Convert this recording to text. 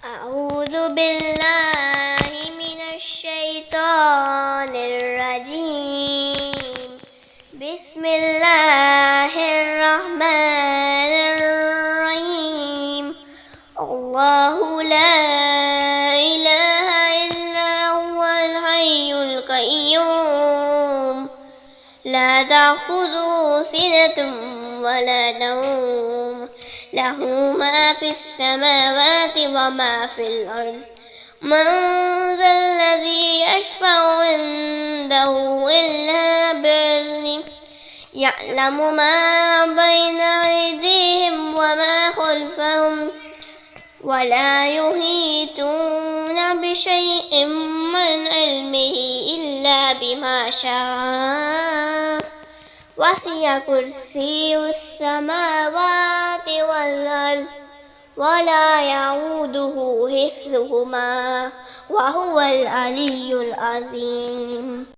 أعوذ بالله من الشيطان الرجيم. بسم الله الرحمن الرحيم. الله لا إله إلا هو الحي القيوم لا تأخذه سنة ولا نوم له ما في السماوات وما في الأرض. من ذا الذي يشفع عنده إلا بإذنه يعلم ما بين أيديهم وما خلفهم ولا يحيطون بشيء من علمه إلا بما شاء. وسع كرسيه السماوات والأرض ولا يئوده حفظهما وهو العلي العظيم.